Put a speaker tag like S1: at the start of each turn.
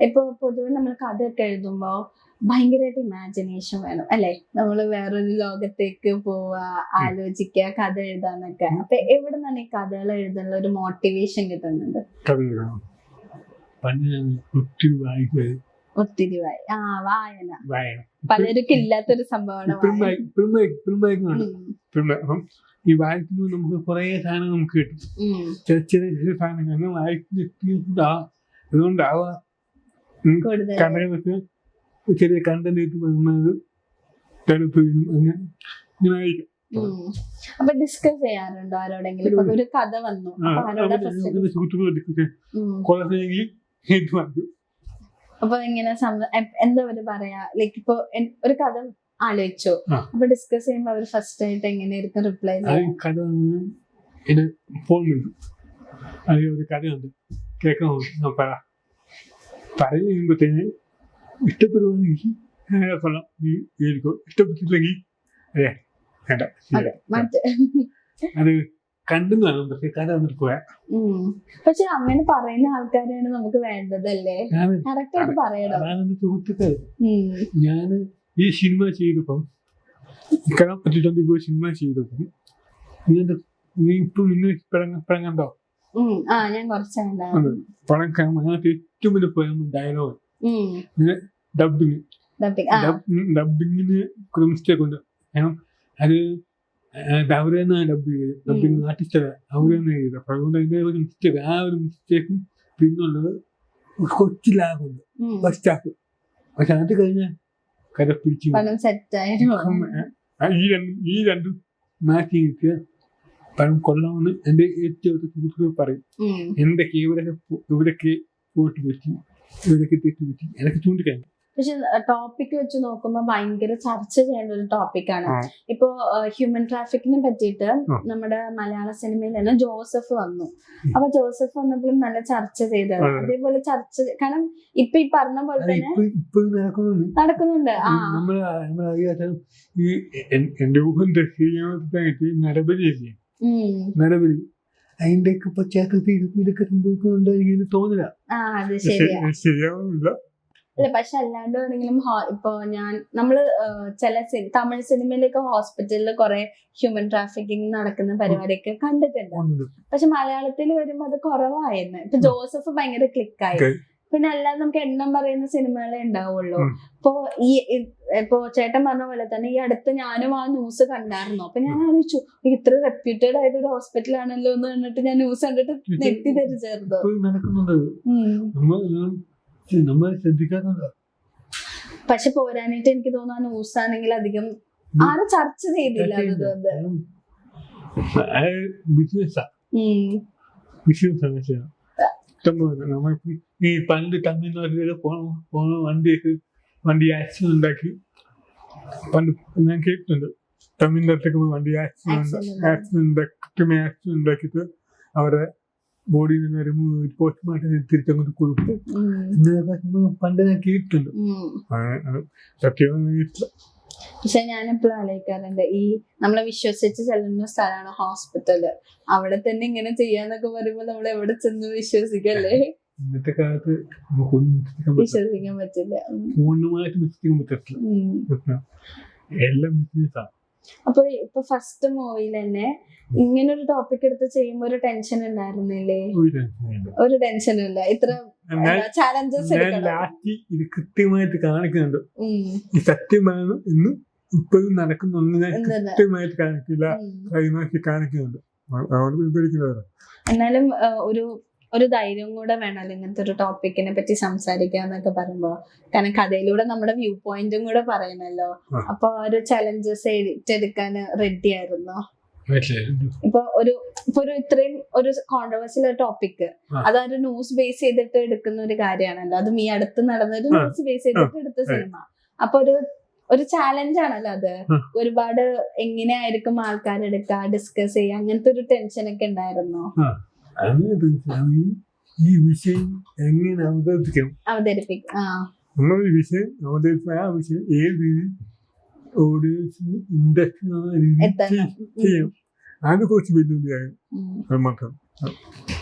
S1: ഇപ്പൊ പൊതുവെ നമ്മൾ കഥയൊക്കെ എഴുതുമ്പോ ഭയങ്കരമായിട്ട് ഇമാജിനേഷൻ വേണം അല്ലെ? നമ്മള് വേറൊരു ലോകത്തേക്ക് പോവാ, ആലോചിക്കുക, കഥ എഴുതാന്നൊക്കെ. അപ്പൊ എവിടെ നിന്നാണ് ഈ കഥകൾ എഴുതാനുള്ള ഒരു മോട്ടിവേഷൻ കിട്ടുന്നത്? ഒത്തിരി വായന പലർക്കും ഇല്ലാത്തൊരു സംഭവമാണ്.
S2: ഈ വായിക്കുമ്പോൾ നമുക്ക് കുറെ സാധനം നമുക്ക് കിട്ടും. ചെറിയ ചെറിയ സാധനങ്ങൾ വായിക്കുന്ന അതുകൊണ്ടാവാം കഥകൾക്ക് ചെറിയ കണ്ടന്റ് വരുന്നത് ഇങ്ങനെ ആയിരിക്കും.
S1: അപ്പൊ ഡിസ്കസ് ചെയ്യാറുണ്ടോ ആരോടെങ്കിലും? ഒരു കഥ വന്നു, അപ്പൊ ഇങ്ങനെ എന്താ അവര് പറയാ, ലൈക്ക് ഇപ്പൊ ഒരു കഥ ആലോചിച്ചോ, അപ്പൊ ഡിസ്കസ് ചെയ്യുമ്പോ അവര് ഫസ്റ്റ് ആയിട്ട് എങ്ങനെയായിരിക്കും റിപ്ലൈ
S2: കഥ ഒരു കഥയുണ്ട് കേൾക്കാൻ പറഞ്ഞു കഴിയുമ്പോഴത്തേന് ഇഷ്ടപ്പെടുവാണെങ്കിൽ കൊള്ളാം, നീ കേൾക്കോ, ഇഷ്ടപ്പെട്ടില്ലെങ്കിൽ അത് കണ്ടു കാണും. പക്ഷെ കഥ വന്നിട്ട് പോയാ
S1: പക്ഷെ അങ്ങനെ പറയുന്ന ആൾക്കാരെയാണ് നമുക്ക് വേണ്ടതല്ലേ? കറക്റ്റ് ആയിട്ട് പറയണം.
S2: സുഹൃത്തുക്കൾ, ഞാന് ഈ സിനിമ ചെയ്തപ്പം കഥ പറ്റിട്ടുണ്ട്. ഇപ്പൊ സിനിമ ചെയ്തപ്പം നീ ഇപ്പൊ ഇന്ന് പിഴങ്ങണ്ടോ?
S1: ഞാൻ കുറച്ചാണ്
S2: അതിനകത്ത് ഏറ്റവും വലിയ പോയ ഡയലോഗ് ഡബിങ്ങിന് ഒരു മിസ്റ്റേക്ക് ഉണ്ട്. കാരണം അത് അവര് തന്നെ ഡബിങ് ആർട്ടിസ്റ്റല്ല, അവര് തന്നെ ചെയ്തത്. അപ്പൊ അതുകൊണ്ട് അതിന്റെ ഒരു മിസ്റ്റേക്ക്, ആ ഒരു മിസ്റ്റേക്കും പിന്നുള്ളത് കൊച്ചിലാകുന്നുണ്ട് ഫസ്റ്റ് ഹാഫ്. പക്ഷെ അത് കഴിഞ്ഞ കഥ പിടിച്ചു ഈ രണ്ടും മാറ്റി കിട്ടിയ പണം കൊള്ളാമെന്ന് എന്റെ ഏറ്റവും സുഹൃത്തുക്കൾ പറയും. എന്തൊക്കെ ഇവിടൊക്കെ പോയിട്ട് പറ്റി, ഇവിടൊക്കെ തെറ്റ് പറ്റി എനിക്ക് ചൂണ്ടിക്കാണും.
S1: പക്ഷെ ടോപ്പിക് വെച്ച് നോക്കുമ്പോ ഭയങ്കര ചർച്ച ചെയ്യേണ്ട ഒരു ടോപ്പിക്കാണ്. ഇപ്പോ ഹ്യൂമൻ ട്രാഫിക്കിനെ പറ്റിയിട്ട് നമ്മുടെ മലയാള സിനിമയിൽ തന്നെ ജോസഫ് വന്നു. അപ്പൊ ജോസഫ് വന്നപ്പോഴും നല്ല ചർച്ച ചെയ്തത്. അതേപോലെ ചർച്ച, കാരണം ഇപ്പൊ ഈ പറഞ്ഞ പോലെ തന്നെ നടക്കുന്നുണ്ട്.
S2: നടപടി അതിന്റെയൊക്കെ പശ്ചാത്തലത്തിൽ ഇതൊക്കെ സംഭവിക്കുന്നുണ്ടെങ്കിൽ തോന്നില്ല.
S1: ശരിയാവില്ല. അല്ല, പക്ഷെ അല്ലാണ്ട് വേണമെങ്കിലും ഇപ്പൊ നമ്മള് ചില തമിഴ് സിനിമയിലൊക്കെ ഹോസ്പിറ്റലിൽ കുറെ ഹ്യൂമൻ ട്രാഫിക്കിംഗ് നടക്കുന്ന പരിപാടിയൊക്കെ കണ്ടിട്ടുണ്ട്. പക്ഷെ മലയാളത്തിൽ വരുമ്പോ അത് കുറവായിരുന്നു. ഇപ്പൊ ജോസഫ് ഭയങ്കര ക്ലിക്കായി. പിന്നെ അല്ലാതെ നമുക്ക് എണ്ണം പറയുന്ന സിനിമകളെ ഉണ്ടാവുള്ളൂ. ഇപ്പൊ ചേട്ടൻ പറഞ്ഞ പോലെ തന്നെ ഈ അടുത്ത് ഞാനും ആ ന്യൂസ് കണ്ടായിരുന്നു. അപ്പൊ ഞാൻ ആലോചിച്ചു, ഇത്ര റെപ്യൂട്ടഡ് ആയിട്ട് ഒരു ഹോസ്പിറ്റലാണല്ലോ എന്ന് കണ്ടിട്ട് ഞാൻ ന്യൂസ് കണ്ടിട്ട് തെറ്റിദ്ധരിച്ചായിരുന്നു. പക്ഷെ പോരാനായിട്ട് എനിക്ക് തോന്നുന്നു ആ ന്യൂസ് ആണെങ്കിൽ അധികം ആരും ചർച്ച ചെയ്തില്ല.
S2: ഈ പണ്ട് തമിഴ്നാട്ടിലേക്ക് പോണ വണ്ടി ആക്സിഡന്റ് ഉണ്ടാക്കി. പണ്ട് ഞാൻ കേട്ടിട്ടുണ്ട്, തമിഴ്നാട്ടിലേക്ക് പോയി വണ്ടി ആക്സിഡന്റ് ഉണ്ടാക്കിയിട്ട് അവരെ ബോഡിയിൽ നിന്ന് റിമൂവ് പോസ്റ്റ്മോർട്ടം തിരിച്ചങ്ങോട്ട് കൊടുക്കും. പണ്ട് ഞാൻ കേട്ടിട്ടുണ്ട്.
S1: പക്ഷെ ഞാനെപ്പോഴും ആലോചിക്കാറുണ്ട്, ഈ നമ്മളെ വിശ്വസിച്ച് ചെല്ലുന്ന സ്ഥലമാണ് ഹോസ്പിറ്റല്. അവിടെ തന്നെ ഇങ്ങനെ ചെയ്യാന്നൊക്കെ പറയുമ്പോ നമ്മൾ എവിടെ ചെന്ന് വിശ്വസിക്കല്ലേ?
S2: ഇന്നത്തെ കാലത്ത്
S1: വിശ്വസിക്കാൻ പറ്റില്ല.
S2: എല്ലാം ബിസിനസ്സാണ്.
S1: അപ്പൊ ഇപ്പൊ ഫസ്റ്റ് മൂവിയിൽ തന്നെ ഇങ്ങനൊരു ടോപ്പിക് എടുത്ത് ചെയ്യുമ്പോ ഒരു ടെൻഷൻ ഉണ്ടായിരുന്നില്ലേ? ഒരു ടെൻഷനും ഇല്ല. ഇത്ര ചാലഞ്ചസ്
S2: ഇത് കൃത്യമായിട്ട് കാണിക്കുന്നുണ്ട്. ഈ സത്യമാണ് എന്ന് ഇപ്പോഴും നടക്കുന്നൊന്നിനെ കൃത്യമായിട്ട് കാണിക്കില്ല, കാണിക്കുന്നുണ്ട്.
S1: എന്നാലും ഒരു ധൈര്യം കൂടെ വേണമല്ലോ ഇങ്ങനത്തെ ഒരു ടോപ്പിക്കിനെ പറ്റി സംസാരിക്കാന്നൊക്കെ പറയുമ്പോ. കാരണം കഥയിലൂടെ നമ്മുടെ വ്യൂ പോയിന്റും കൂടെ പറയണല്ലോ. അപ്പൊ ഒരു ചലഞ്ചസ് ഏറ്റെടുക്കാൻ റെഡി ആയിരുന്നോ? ഇപ്പൊ ഒരു ഇത്രയും ഒരു കോൺട്രവേഴ്സിയൽ ടോപ്പിക്, അതൊരു ന്യൂസ് ബേസ് ചെയ്തിട്ട് എടുക്കുന്ന ഒരു കാര്യമാണല്ലോ. അതും ഈ അടുത്ത് നടന്ന ഒരു ന്യൂസ് ബേസ് ചെയ്തിട്ട് എടുത്ത സിനിമ. അപ്പൊ ഒരു ചാലഞ്ച് ആണല്ലോ അത്. ഒരുപാട് എങ്ങനെയായിരിക്കും ആൾക്കാരെടുക്കുക, ഡിസ്കസ് ചെയ്യുക, അങ്ങനത്തെ ഒരു ടെൻഷനൊക്കെ ഉണ്ടായിരുന്നോ?
S2: ഈ വിഷയം എങ്ങനെ അവതരിപ്പിക്കും, നമ്മളൊരു വിഷയം അവതരിപ്പിച്ച ആ വിഷയം ഏത് രീതിയിൽ ഓഡിയൻസിന് ഇൻട്രസ്റ്റ് ചെയ്യും, അത് കുറച്ച് വെല്ലുവിളിയായി മാത്രം.